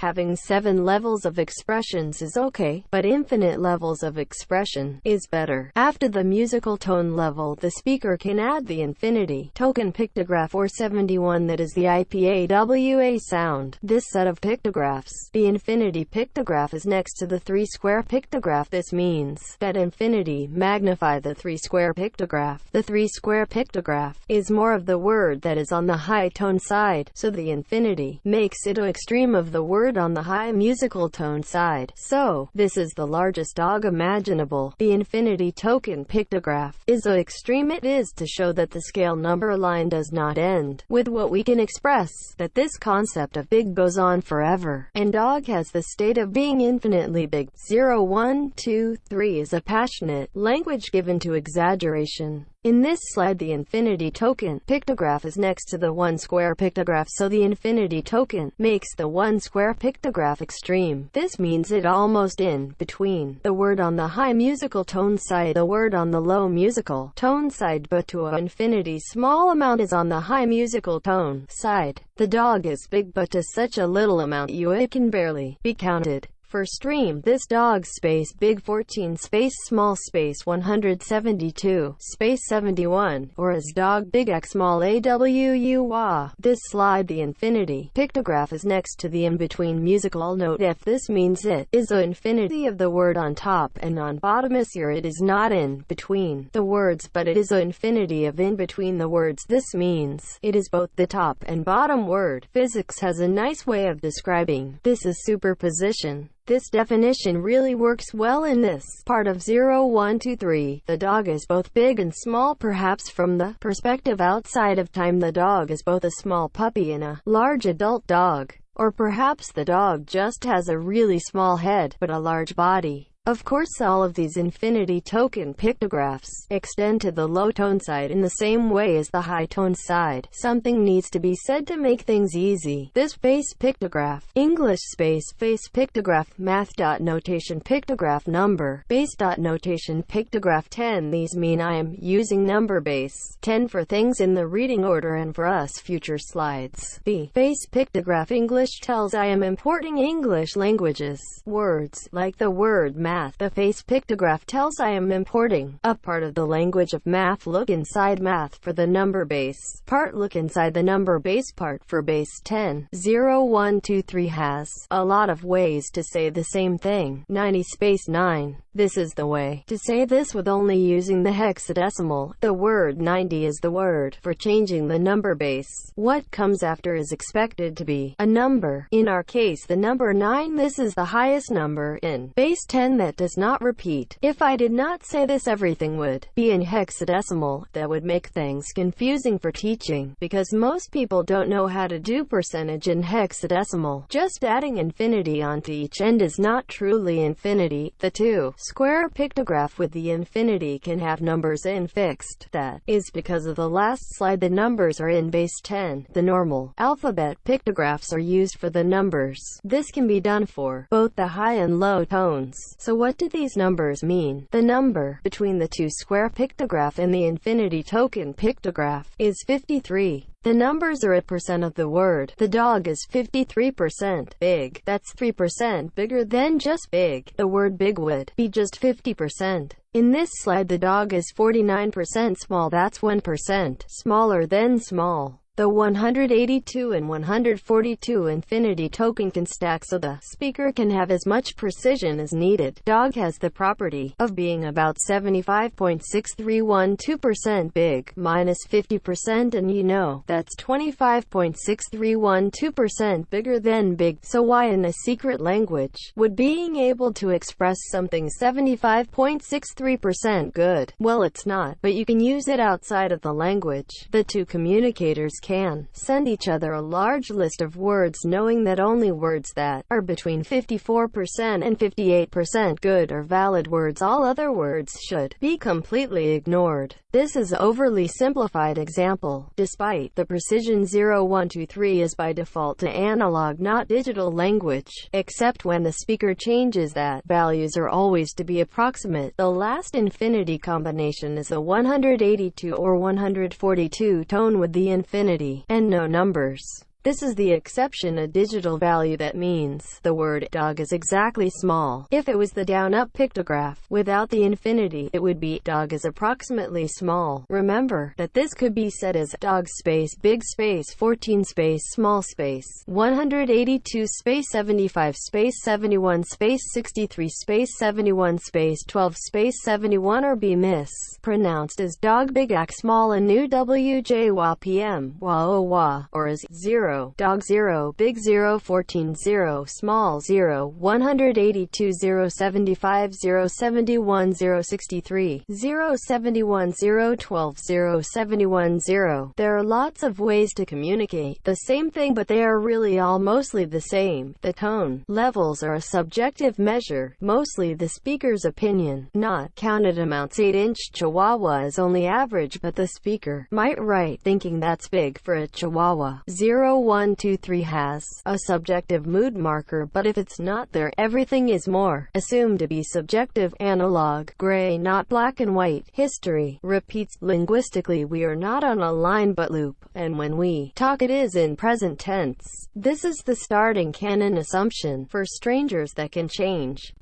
Having 7 levels of expressions is okay, but infinite levels of expression is better. After the musical tone level, the speaker can add the infinity token pictograph or 71, that is the IPAWA sound. This set of pictographs, the infinity pictograph, is next to the 3-square pictograph. This means that infinity magnify the 3-square pictograph. The 3-square pictograph is more of the word that is on the high tone side, so the infinity makes it an extreme of the word on the high musical tone side. So, this is the largest dog imaginable. The infinity token pictograph is an extreme. It is to show that the scale number line does not end with what we can express, that this concept of big goes on forever, and dog has the state of being infinitely big. 0, 1, 2, 3 is a passionate language given to exaggeration. In this slide, the infinity token pictograph is next to the 1-square pictograph, so the infinity token makes the 1-square pictograph extreme. This means it almost in between the word on the high musical tone side, the word on the low musical tone side, but to an infinity small amount is on the high musical tone side. The dog is big, but to such a little amount it can barely be counted. For stream, this dog space big 14 space small space 172 space 71, or as dog big x small AWUA. This slide, the infinity pictograph is next to the in-between musical note F. This means it is the infinity of the word on top and on bottom. Here it is not in between the words, but it is the infinity of in between the words. This means it is both the top and bottom word. Physics has a nice way of describing this as superposition. This definition really works well in this part of 0, 1, 2, 3. The dog is both big and small. Perhaps from the perspective outside of time, the dog is both a small puppy and a large adult dog. Or perhaps the dog just has a really small head, but a large body. Of course, all of these infinity token pictographs extend to the low tone side in the same way as the high tone side. Something needs to be said to make things easy. This face pictograph, English space face pictograph, math dot notation pictograph, number base dot notation pictograph 10. These mean I am using number base 10 for things in the reading order and for us future slides. The face pictograph, English, tells I am importing English languages words like the word math. The face pictograph tells I am importing a part of the language of math. Look inside math for the number base part. Look inside the number base part for base 10. 0, 1, 2, 3 has a lot of ways to say the same thing. 90 space 9. This is the way to say this with only using the hexadecimal. The word 90 is the word for changing the number base. What comes after is expected to be a number. In our case, the number 9. This is the highest number in base 10 that does not repeat. If I did not say this, everything would be in hexadecimal. That would make things confusing for teaching, because most people don't know how to do percentage in hexadecimal. Just adding infinity onto each end is not truly infinity. The 2-square pictograph with the infinity can have numbers in fixed. That is because of the last slide. The numbers are in base 10. The normal alphabet pictographs are used for the numbers. This can be done for both the high and low tones. So what do these numbers mean? The number between the 2-square pictograph and the infinity token pictograph is 53. The numbers are a percent of the word. The dog is 53% big. That's 3% bigger than just big. The word big would be just 50%. In this slide, the dog is 49% small. That's 1% smaller than small. The 182 and 142 infinity token can stack so the speaker can have as much precision as needed. Dog has the property of being about 75.6312% big minus 50%, and you know that's 25.6312% bigger than big. So why in a secret language would being able to express something 75.63% good? Well, it's not, but you can use it outside of the language. The two communicators can send each other a large list of words, knowing that only words that are between 54% and 58% good are valid words. All other words should be completely ignored. This is an overly simplified example. Despite the precision, 0, 1, 2, 3 is by default to analog, not digital language, except when the speaker changes that. Values are always to be approximate. The last infinity combination is a 182 or 142 tone with the infinity and no numbers. This is the exception, a digital value that means the word dog is exactly small. If it was the down-up pictograph without the infinity, it would be dog is approximately small. Remember that this could be said as dog space big space 14 space small space 182 space 75 space 71 space 63 space 71 space 12 space 71, or be mispronounced as dog big ak small a new wj wa pm wa o wa, or as 0 dog 0 big 0 14 0 small 0 182 0 75 0 71 0 63 0 71 0 12 0 71 0. There are lots of ways to communicate the same thing, but they are really all mostly the same. The tone levels are a subjective measure, mostly the speaker's opinion, not counted amounts. 8-inch Chihuahua is only average, but the speaker might write thinking that's big for a Chihuahua. 0 1 2 3 has a subjective mood marker, but if it's not there, everything is more assumed to be subjective. Analog, gray, not black and white. History repeats. Linguistically, we are not on a line but loop, and when we talk it is in present tense. This is the starting canon assumption for strangers that can change.